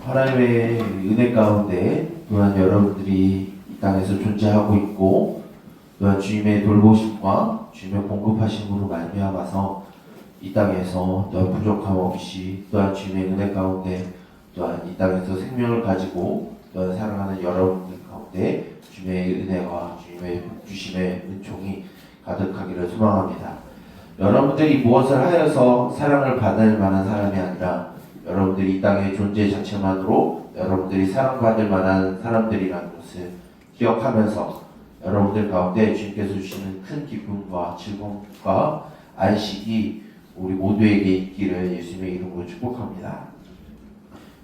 하나님의 은혜 가운데 또한 여러분들이 이 땅에서 존재하고 있고 또한 주님의 돌보심과 주님의 공급하심으로 말미암아서 이 땅에서 또한 부족함 없이 또한 주님의 은혜 가운데 또한 이 땅에서 생명을 가지고 또한 사랑하는 여러분들 가운데 주님의 은혜와 주님의 주심의 은총이 가득하기를 소망합니다. 여러분들이 무엇을 하여서 사랑을 받을 만한 사람이 아니라 여러분들이 이 땅의 존재 자체만으로 여러분들이 사랑받을 만한 사람들이라는 것을 기억하면서 여러분들 가운데 주님께서 주시는 큰 기쁨과 즐거움과 안식이 우리 모두에게 있기를 예수님의 이름으로 축복합니다.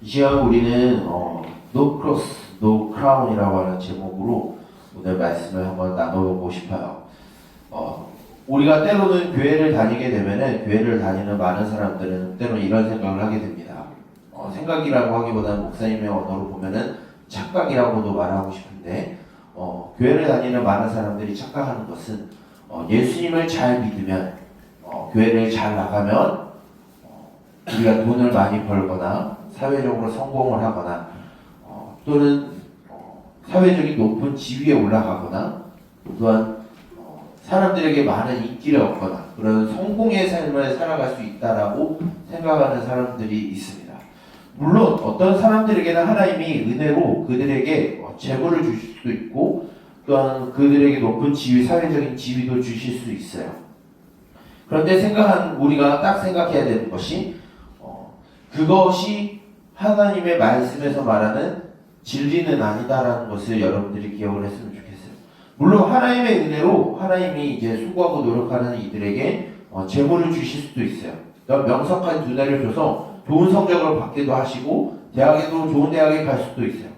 이 시간 우리는 No Cross, No Crown이라고 하는 제목으로 오늘 말씀을 한번 나눠보고 싶어요. 우리가 때로는 교회를 다니게 되면은 교회를 다니는 많은 사람들은 때로는 이런 생각을 하게 됩니다. 생각이라고 하기보다는 목사님의 언어로 보면은 착각이라고도 말하고 싶은데 교회를 다니는 많은 사람들이 착각하는 것은 예수님을 잘 믿으면 교회를 잘 나가면 우리가 돈을 많이 벌거나 사회적으로 성공을 하거나 또는 사회적인 높은 지위에 올라가거나 또한 사람들에게 많은 인기를 얻거나 그런 성공의 삶을 살아갈 수 있다라고 생각하는 사람들이 있습니다. 물론 어떤 사람들에게는 하나님이 은혜로 그들에게 재물을 주실 수도 있고 또한 그들에게 높은 지위, 사회적인 지위도 주실 수 있어요. 그런데 우리가 딱 생각해야 되는 것이 그것이 하나님의 말씀에서 말하는 진리는 아니다라는 것을 여러분들이 기억을 했으면 좋겠어요. 물론 하나님의 은혜로 하나님이 이제 수고하고 노력하는 이들에게 재물을 주실 수도 있어요. 명석한 두뇌를 줘서 좋은 성적을 받기도 하시고 대학에도 좋은 대학에 갈 수도 있어요.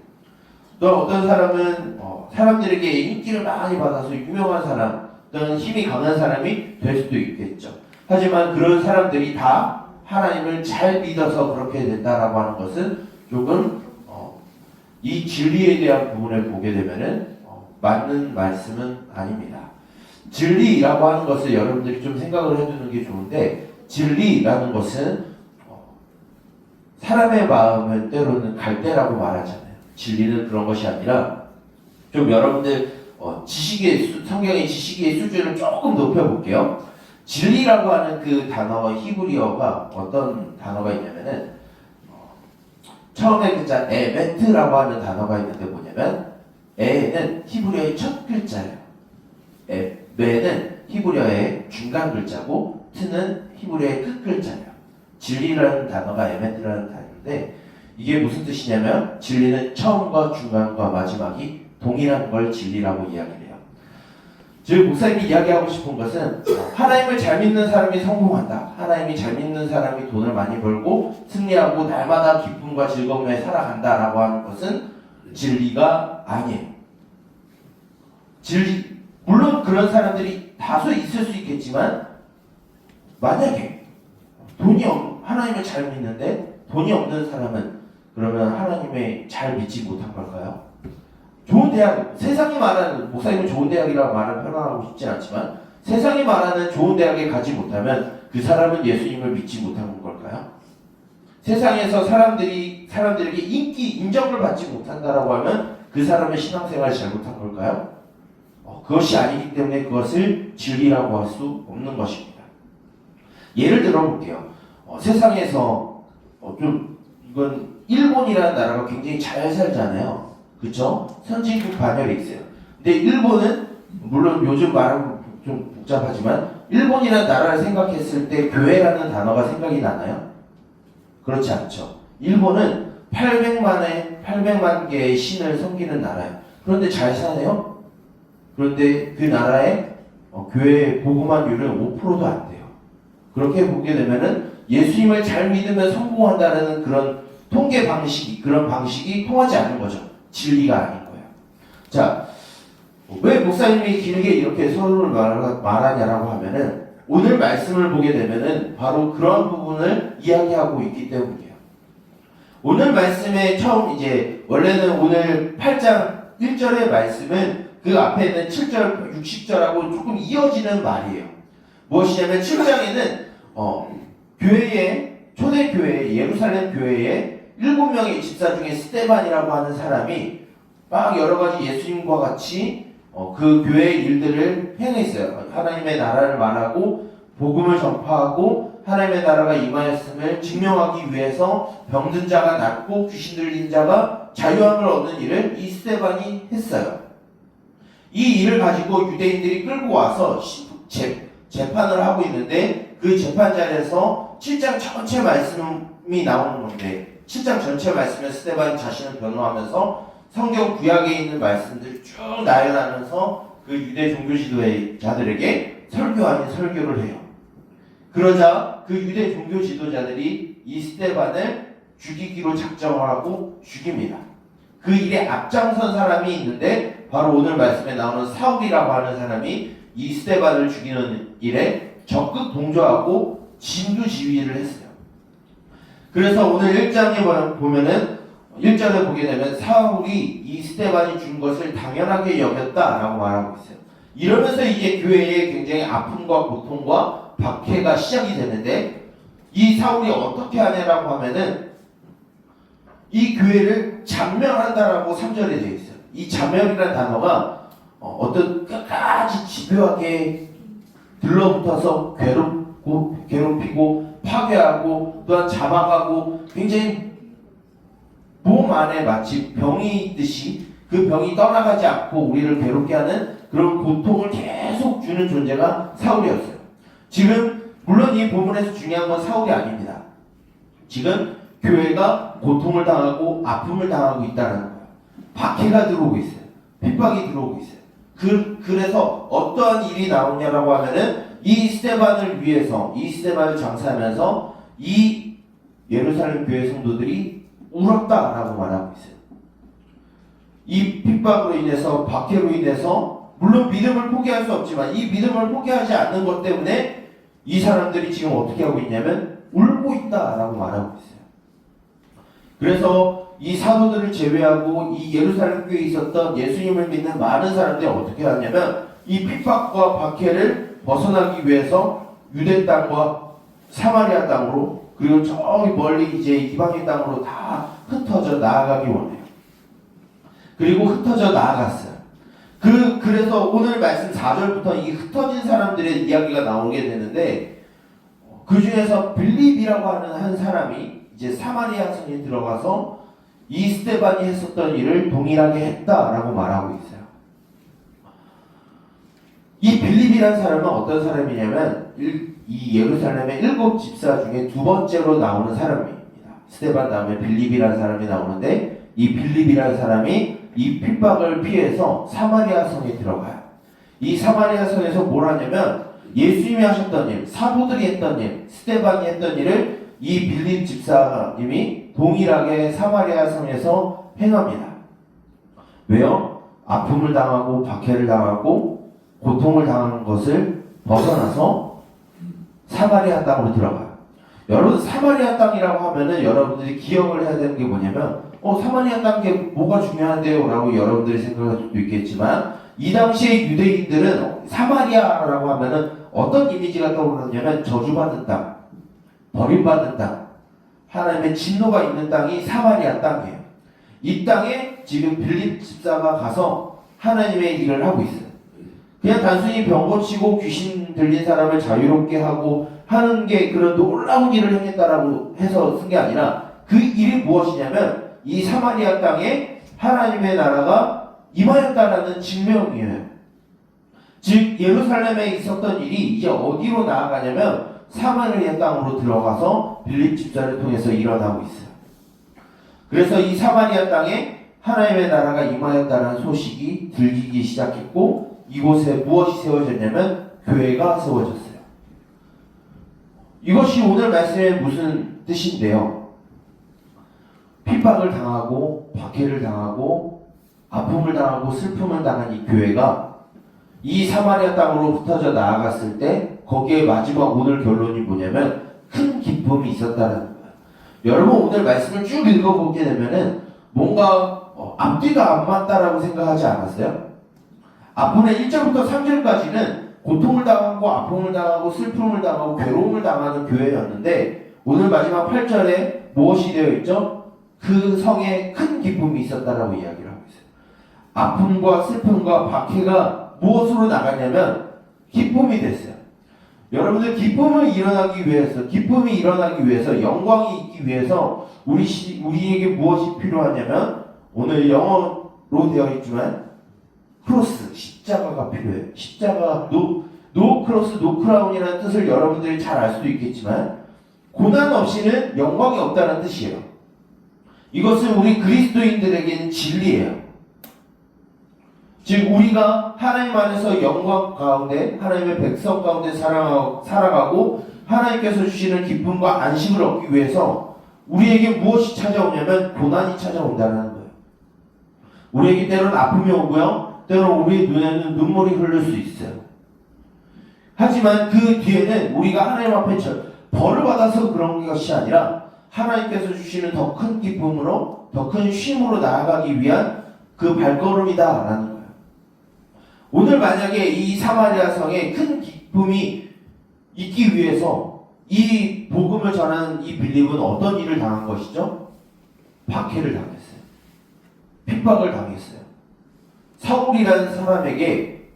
또 어떤 사람은 사람들에게 인기를 많이 받아서 유명한 사람 또는 힘이 강한 사람이 될 수도 있겠죠. 하지만 그런 사람들이 다 하나님을 잘 믿어서 그렇게 된다라고 하는 것은 조금 이 진리에 대한 부분을 보게 되면은 맞는 말씀은 아닙니다. 진리라고 하는 것을 여러분들이 좀 생각을 해두는 게 좋은데 진리라는 것은 사람의 마음을 때로는 갈대라고 말하잖아요. 진리는 그런 것이 아니라 좀 여러분들 성경의 지식의 수준을 조금 높여볼게요. 진리라고 하는 그 단어 히브리어가 어떤 단어가 있냐면은 처음에 글자 에메트라고 하는 단어가 있는데 뭐냐면 에는 히브리어의 첫 글자예요. 메는 히브리어의 중간 글자고 트는 히브리어의 끝 글자예요. 진리라는 단어가 에메트라는 단어인데 이게 무슨 뜻이냐면 진리는 처음과 중간과 마지막이 동일한 걸 진리라고 이야기를 해요. 즉 목사님이 이야기하고 싶은 것은 하나님을 잘 믿는 사람이 성공한다. 하나님이 잘 믿는 사람이 돈을 많이 벌고 승리하고 날마다 기쁨과 즐거움에 살아간다라고 하는 것은 진리가 아니에요. 물론 그런 사람들이 다수 있을 수 있겠지만 만약에 하나님을 잘 믿는데 돈이 없는 사람은 그러면 하나님을 잘 믿지 못한 걸까요? 좋은 대학, 세상이 말하는, 목사님은 좋은 대학이라고 말을 표현하고 싶진 않지만 세상이 말하는 좋은 대학에 가지 못하면 그 사람은 예수님을 믿지 못한 걸까요? 세상에서 사람들에게 인정을 받지 못한다라고 하면 그 사람의 신앙생활을 잘못한 걸까요? 그것이 아니기 때문에 그것을 진리라고 할 수 없는 것입니다. 예를 들어 볼게요. 세상에서 이건 일본이라는 나라가 굉장히 잘 살잖아요. 그쵸? 선진국 반열에 있어요. 근데 일본은 물론 요즘 말은 좀 복잡하지만 일본이라는 나라를 생각했을 때 교회라는 단어가 생각이 나나요? 그렇지 않죠. 일본은 800만 개의 신을 섬기는 나라예요. 그런데 잘 사네요? 그런데 그 나라의 교회 복음화율은 5%도 안 돼요. 그렇게 보게 되면은 예수님을 잘 믿으면 성공한다는 그런 그런 방식이 통하지 않는 거죠. 진리가 아닌 거예요. 자, 왜 목사님이 길게 이렇게 서로를 말하냐라고 하면은 오늘 말씀을 보게 되면은 바로 그런 부분을 이야기하고 있기 때문이에요. 오늘 말씀의 원래는 오늘 8장 1절의 말씀은 그 앞에 있는 7절, 60절하고 조금 이어지는 말이에요. 무엇이냐면 7장에는 초대교회, 예루살렘 교회에 7명의 집사 중에 스데반이라고 하는 사람이 막 여러 가지 예수님과 같이 그 교회의 일들을 행했어요. 하나님의 나라를 말하고 복음을 전파하고 하나님의 나라가 임하였음을 증명하기 위해서 병든 자가 낫고 귀신 들린 자가 자유함을 얻는 일을 이 스데반이 했어요. 이 일을 가지고 유대인들이 끌고 와서 재판을 하고 있는데 그 재판 자리에서 7장 전체 말씀이 나오는 건데 7장 전체 말씀에 스데반이 자신을 변호하면서 성경 구약에 있는 말씀들 쭉 나열하면서 그 유대 종교 지도자들에게 설교 아닌 설교를 해요. 그러자 그 유대 종교 지도자들이 이 스데반을 죽이기로 작정을 하고 죽입니다. 그 일에 앞장선 사람이 있는데 바로 오늘 말씀에 나오는 사울이라고 하는 사람이 이 스데반을 죽이는 일에 적극 동조하고 진두지휘를 했어요. 그래서 오늘 1장에 보면은 1절에 보게 되면 사울이 이 스데반이 죽은 것을 당연하게 여겼다라고 말하고 있어요. 이러면서 이제 교회에 굉장히 아픔과 고통과 박해가 시작이 되는데 이 사울이 어떻게 하냐라고 하면은 이 교회를 잔멸한다라고 3절에 되어 있어요. 이 잔멸이라는 단어가 어떤 끝까지 집요하게 들러붙어서 괴롭히고 파괴하고 또한 잡아가고 굉장히 몸 안에 마치 병이 있듯이 그 병이 떠나가지 않고 우리를 괴롭게 하는 그런 고통을 계속 주는 존재가 사울이었어요. 지금 물론 이 본문에서 중요한 건 사울이 아닙니다. 지금 교회가 고통을 당하고 아픔을 당하고 있다는 거예요. 박해가 들어오고 있어요. 핍박이 들어오고 있어요. 그래서 어떠한 일이 나오냐라고 하면은 이 스데반을 위해서 이 스데반을 장사하면서 이 예루살렘 교회 성도들이 울었다라고 말하고 있어요. 이 핍박으로 인해서 박해로 인해서 물론 믿음을 포기할 수 없지만 이 믿음을 포기하지 않는 것 때문에 이 사람들이 지금 어떻게 하고 있냐면 울고 있다라고 말하고 있어요. 그래서 이 사도들을 제외하고 이 예루살렘 교회에 있었던 예수님을 믿는 많은 사람들이 어떻게 하냐면 이 핍박과 박해를 벗어나기 위해서 유대 땅과 사마리아 땅으로 그리고 저기 멀리 이제 이방인 땅으로 다 흩어져 나아가기 원해요. 그리고 흩어져 나아갔어요. 그래서 오늘 말씀 4절부터 이 흩어진 사람들의 이야기가 나오게 되는데 그 중에서 빌립이라고 하는 한 사람이 이제 사마리아 성에 들어가서 이 스데반이 했었던 일을 동일하게 했다라고 말하고 있어요. 이 빌립이라는 사람은 어떤 사람이냐면 이 예루살렘의 7 집사 중에 2번째로 나오는 사람입니다. 스데반 다음에 빌립이라는 사람이 나오는데 이 빌립이라는 사람이 이 핍박을 피해서 사마리아 성에 들어가요. 이 사마리아 성에서 뭘 하냐면 예수님이 하셨던 일, 사도들이 했던 일, 스데반이 했던 일을 이 빌립 집사님이 동일하게 사마리아 성에서 행합니다. 왜요? 아픔을 당하고 박해를 당하고 고통을 당하는 것을 벗어나서 사마리아 땅으로 들어가요. 여러분 사마리아 땅이라고 하면은 여러분들이 기억을 해야 되는 게 뭐냐면 사마리아 땅 게 뭐가 중요한데요? 라고 여러분들이 생각할 수도 있겠지만 이 당시에 유대인들은 사마리아라고 하면은 어떤 이미지가 떠오르냐면 저주받은 땅, 버림받은 땅, 하나님의 진노가 있는 땅이 사마리아 땅이에요. 이 땅에 지금 빌립 집사가 가서 하나님의 일을 하고 있어요. 그냥 단순히 병 고치고 귀신 들린 사람을 자유롭게 하고 하는 게 그런 놀라운 일을 행했다라고 해서 쓴 게 아니라 그 일이 무엇이냐면 이 사마리아 땅에 하나님의 나라가 임하였다라는 증명이에요. 즉 예루살렘에 있었던 일이 이제 어디로 나아가냐면 사마리아 땅으로 들어가서 빌립 집사를 통해서 일어나고 있어요. 그래서 이 사마리아 땅에 하나님의 나라가 임하였다는 소식이 들리기 시작했고 이곳에 무엇이 세워졌냐면 교회가 세워졌어요. 이것이 오늘 말씀의 무슨 뜻인데요? 핍박을 당하고 박해를 당하고 아픔을 당하고 슬픔을 당한 이 교회가 이 사마리아 땅으로 흩어져 나아갔을 때 거기에 마지막 오늘 결론이 뭐냐면 큰 기쁨이 있었다는 거예요. 여러분 오늘 말씀을 쭉 읽어보게 되면은 뭔가 앞뒤가 안 맞다라고 생각하지 않았어요? 앞부분의 1절부터 3절까지는 고통을 당하고 아픔을 당하고 슬픔을 당하고 괴로움을 당하는 교회였는데 오늘 마지막 8절에 무엇이 되어 있죠? 그 성에 큰 기쁨이 있었다라고 이야기를 하고 있어요. 아픔과 슬픔과 박해가 무엇으로 나가냐면 기쁨이 됐어요. 여러분들 기쁨이 일어나기 위해서 영광이 있기 위해서 우리에게 무엇이 필요하냐면 오늘 영어로 되어 있지만 크로스, 십자가가 필요해요. 십자가, 노 크로스, 노 크라운이라는 뜻을 여러분들이 잘 알 수도 있겠지만 고난 없이는 영광이 없다는 뜻이에요. 이것은 우리 그리스도인들에게는 진리예요. 즉 우리가 하나님 안에서 영광 가운데 하나님의 백성 가운데 살아가고 하나님께서 주시는 기쁨과 안식을 얻기 위해서 우리에게 무엇이 찾아오냐면 고난이 찾아온다는 거예요. 우리에게 때로는 아픔이 오고요. 때로는 우리의 눈에는 눈물이 흐를 수 있어요. 하지만 그 뒤에는 우리가 하나님 앞에 벌을 받아서 그런 것이 아니라 하나님께서 주시는 더 큰 기쁨으로 더 큰 쉼으로 나아가기 위한 그 발걸음이다라는 거예요. 오늘 만약에 이 사마리아 성에 큰 기쁨이 있기 위해서 이 복음을 전하는 이 빌립은 어떤 일을 당한 것이죠? 박해를 당했어요. 핍박을 당했어요. 사울이라는 사람에게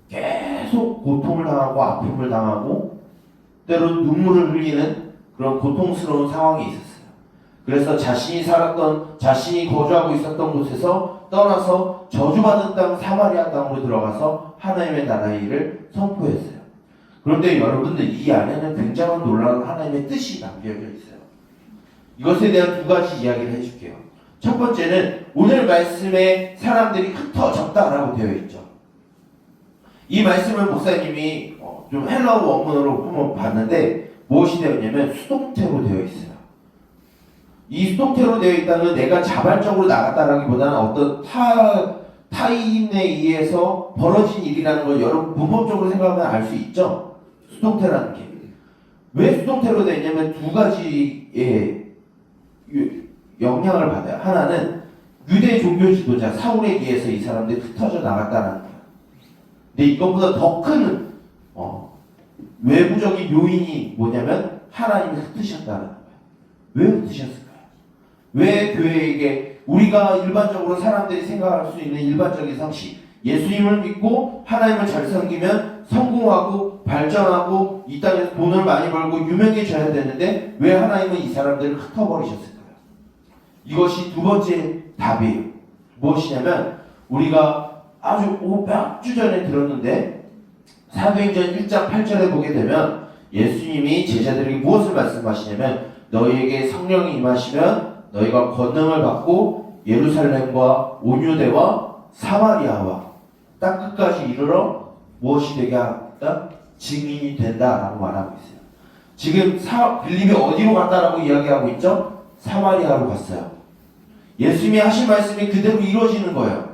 계속 고통을 당하고 아픔을 당하고 때로는 눈물을 흘리는 그런 고통스러운 상황이 있었어요. 그래서 자신이 거주하고 있었던 곳에서 떠나서 저주받은 땅 사마리아 땅으로 들어가서 하나님의 나라의 일을 선포했어요. 그런데 여러분들 이 안에는 굉장한 놀라운 하나님의 뜻이 담겨져 있어요. 이것에 대한 두 가지 이야기를 해줄게요. 첫 번째는 오늘 말씀에 사람들이 흩어졌다라고 되어 있죠. 이 말씀을 목사님이 좀 헬라어 원문으로 한번 봤는데 무엇이 되어 있냐면 수동태로 되어 있어요. 이 수동태로 되어 있다는 내가 자발적으로 나갔다라기보다는 어떤 타인에 의해서 벌어진 일이라는 걸 여러분 문법적으로 생각하면 알 수 있죠. 수동태라는 게. 왜 수동태로 되어 있냐면 두 가지의 영향을 받아요. 하나는 유대 종교 지도자 사울에 의해서 이 사람들이 흩어져 나갔다는 거예요. 근데 이것보다 더 큰 외부적인 요인이 뭐냐면 하나님이 흩으셨다는 거예요. 왜 흩으셨을까요? 왜 교회에게 우리가 일반적으로 사람들이 생각할 수 있는 일반적인 상식, 예수님을 믿고 하나님을 잘 섬기면 성공하고 발전하고 이 땅에서 돈을 많이 벌고 유명해져야 되는데 왜 하나님은 이 사람들을 흩어버리셨을까요? 이것이 두 번째 답이에요. 무엇이냐면 우리가 아주 몇 주 전에 들었는데 사도행전 1장 8절에 보게 되면 예수님이 제자들에게 무엇을 말씀하시냐면 너희에게 성령이 임하시면 너희가 권능을 받고 예루살렘과 온유대와 사마리아와 땅 끝까지 이르러 무엇이 되게 하다? 증인이 된다라고 말하고 있어요. 지금 빌립이 어디로 갔다라고 이야기하고 있죠? 사마리아로 갔어요. 예수님이 하신 말씀이 그대로 이루어지는 거예요.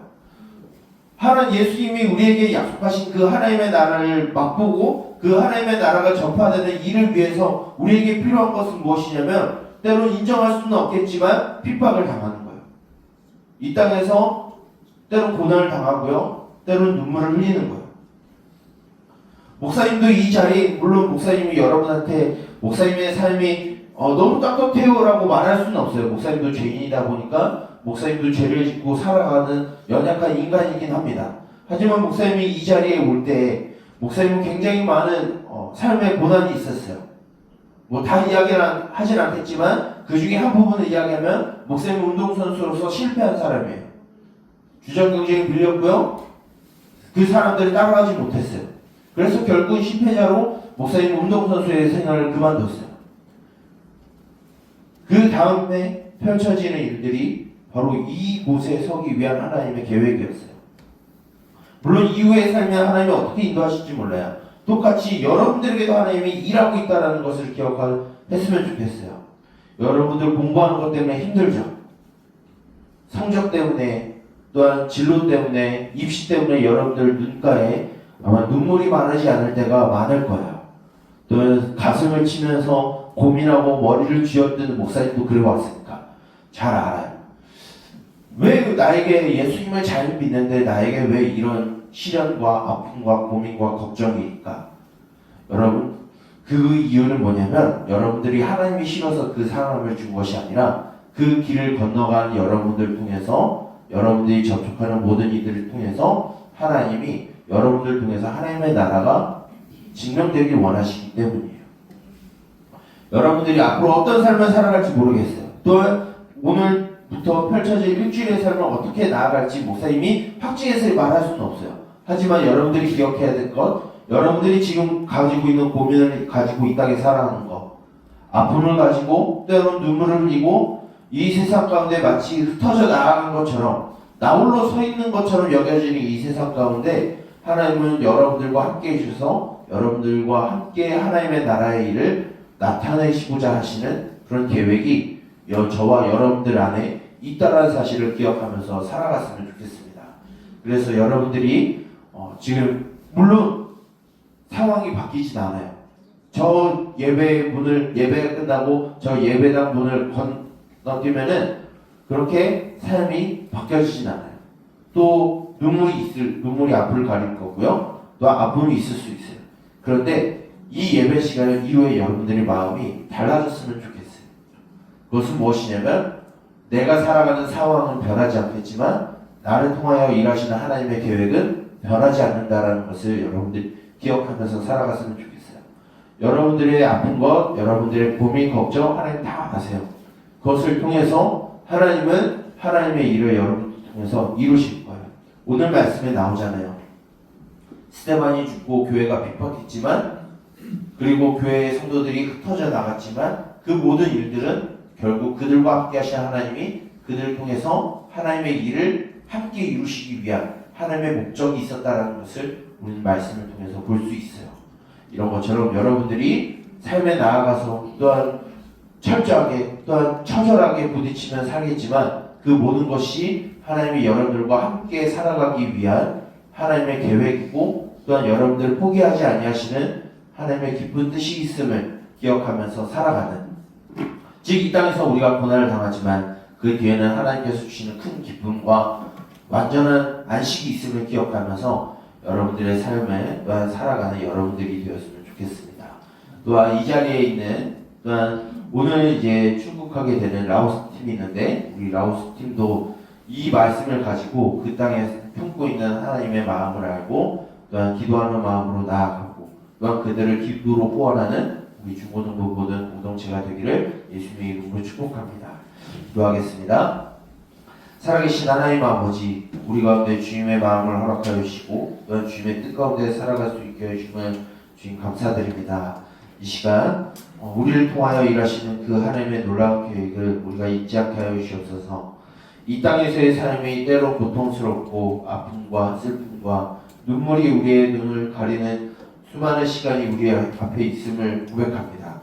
예수님이 우리에게 약속하신 그 하나님의 나라를 맛보고 그 하나님의 나라가 전파되는 일을 위해서 우리에게 필요한 것은 무엇이냐면 때로는 인정할 수는 없겠지만 핍박을 당하는 거예요. 이 땅에서 때로는 고난을 당하고요. 때로는 눈물을 흘리는 거예요. 목사님도 이 자리, 물론 목사님이 여러분한테 목사님의 삶이 너무 떳떳해요라고 말할 수는 없어요. 목사님도 죄인이다 보니까 목사님도 죄를 짓고 살아가는 연약한 인간이긴 합니다. 하지만 목사님이 이 자리에 올 때 목사님은 굉장히 많은 삶의 고난이 있었어요. 뭐 다 이야기는 하진 않겠지만 그 중에 한 부분을 이야기하면 목사님 운동선수로서 실패한 사람이에요. 주전 경쟁에 밀렸고요. 그 사람들이 따라가지 못했어요. 그래서 결국 실패자로 목사님 운동선수의 생활을 그만뒀어요. 그 다음에 펼쳐지는 일들이 바로 이곳에 서기 위한 하나님의 계획이었어요. 물론 이후의 삶에 하나님이 어떻게 인도하실지 몰라요. 똑같이 여러분들에게도 하나님이 일하고 있다는 것을 기억했으면 좋겠어요. 여러분들 공부하는 것 때문에 힘들죠. 성적 때문에 또한 진로 때문에 입시 때문에 여러분들 눈가에 아마 눈물이 마르지 않을 때가 많을 거예요. 또 가슴을 치면서 고민하고 머리를 쥐어뜯는 목사님도 그래왔으니까 잘 알아요. 왜 나에게 예수님을 잘 믿는데 나에게 왜 이런 시련과 아픔과 고민과 걱정일까? 여러분 그 이유는 뭐냐면 여러분들이 하나님이 싫어서 그 사람을 준 것이 아니라 그 길을 건너간 여러분들 통해서 여러분들이 접촉하는 모든 이들을 통해서 하나님이 여러분들 통해서 하나님의 나라가 증명되길 원하시기 때문이에요. 여러분들이 앞으로 어떤 삶을 살아갈지 모르겠어요. 또한 오늘부터 펼쳐질 일주일의 삶을 어떻게 나아갈지 목사님이 확증해서 말할 수는 없어요. 하지만 여러분들이 기억해야 될 것, 여러분들이 지금 가지고 있는 고민을 가지고 이 땅에 살아가는 것, 아픔을 가지고 때로는 눈물을 흘리고 이 세상 가운데 마치 흩어져 나아간 것처럼 나 홀로 서 있는 것처럼 여겨지는 이 세상 가운데 하나님은 여러분들과 함께 해주셔서 여러분들과 함께 하나님의 나라의 일을 나타내시고자 하시는 그런 계획이 저와 여러분들 안에 있다는 사실을 기억하면서 살아갔으면 좋겠습니다. 그래서 여러분들이 지금 물론 상황이 바뀌진 않아요. 저 예배가 끝나고 저 예배당 문을 건너뛰면은 그렇게 삶이 바뀌어지진 않아요. 또 눈물이 앞을 가릴 거고요. 또 아픔이 있을 수 있어요. 그런데 이 예배 시간 이후에 여러분들의 마음이 달라졌으면 좋겠어요. 그것은 무엇이냐면 내가 살아가는 상황은 변하지 않겠지만 나를 통하여 일하시는 하나님의 계획은 변하지 않는다라는 것을 여러분들이 기억하면서 살아갔으면 좋겠어요. 여러분들의 아픈 것, 여러분들의 고민, 걱정 하나님 다 아세요. 그것을 통해서 하나님은 하나님의 일을 여러분들 통해서 이루실 거예요. 오늘 말씀에 나오잖아요. 스데반이 죽고 교회가 핍박했지만 그리고 교회의 성도들이 흩어져 나갔지만 그 모든 일들은 결국 그들과 함께 하신 하나님이 그들을 통해서 하나님의 일을 함께 이루시기 위한 하나님의 목적이 있었다는 것을 우리는 말씀을 통해서 볼 수 있어요. 이런 것처럼 여러분들이 삶에 나아가서 또한 철저하게 또한 처절하게 부딪히면 살겠지만 그 모든 것이 하나님이 여러분들과 함께 살아가기 위한 하나님의 계획이고 또한 여러분들을 포기하지 아니하시는 하나님의 깊은 뜻이 있음을 기억하면서 살아가는, 즉 이 땅에서 우리가 고난을 당하지만 그 뒤에는 하나님께서 주시는 큰 기쁨과 완전한 안식이 있음을 기억하면서 여러분들의 삶에 또한 살아가는 여러분들이 되었으면 좋겠습니다. 또한 이 자리에 있는 또한 오늘 이제 출국하게 되는 라오스 팀이 있는데 우리 라오스 팀도 이 말씀을 가지고 그 땅에 품고 있는 하나님의 마음을 알고 또한 기도하는 마음으로 나아가고 또한 그들을 기도로 후원하는 우리 중고등부 모든 공동체가 되기를 예수님의 이름으로 축복합니다. 기도하겠습니다. 살아계신 하나님 아버지, 우리 가운데 주님의 마음을 허락하여 주시고 또한 주님의 뜻 가운데 살아갈 수 있게 해주시면 주님 감사드립니다. 이 시간 우리를 통하여 일하시는 그 하나님의 놀라운 계획을 우리가 잊지 않게 하여 주시옵소서. 이 땅에서의 삶이 때로 고통스럽고 아픔과 슬픔과 눈물이 우리의 눈을 가리는 수많은 시간이 우리 앞에 있음을 고백합니다.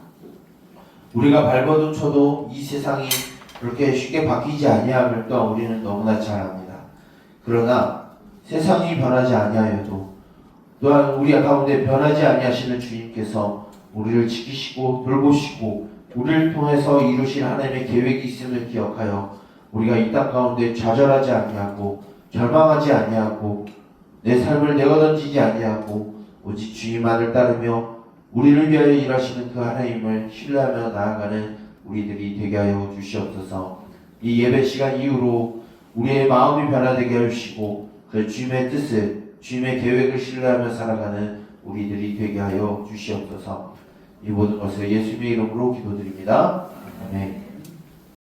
우리가 발버둥 쳐도 이 세상이 그렇게 쉽게 바뀌지 아니함을 또한 우리는 너무나 잘 압니다. 그러나 세상이 변하지 아니하여도 또한 우리 가운데 변하지 아니하시는 주님께서 우리를 지키시고 돌보시고 우리를 통해서 이루실 하나님의 계획이 있음을 기억하여 우리가 이 땅 가운데 좌절하지 아니하고 절망하지 아니하고 내 삶을 내어던지지 아니하고 오직 주님만을 따르며 우리를 위하여 일하시는 그 하나님을 신뢰하며 나아가는 우리들이 되게 하여 주시옵소서. 이 예배 시간 이후로 우리의 마음이 변화되게 하시고 그 주님의 뜻을, 주님의 계획을 신뢰하며 살아가는 우리들이 되게 하여 주시옵소서. 이 모든 것을 예수님의 이름으로 기도드립니다. 아멘.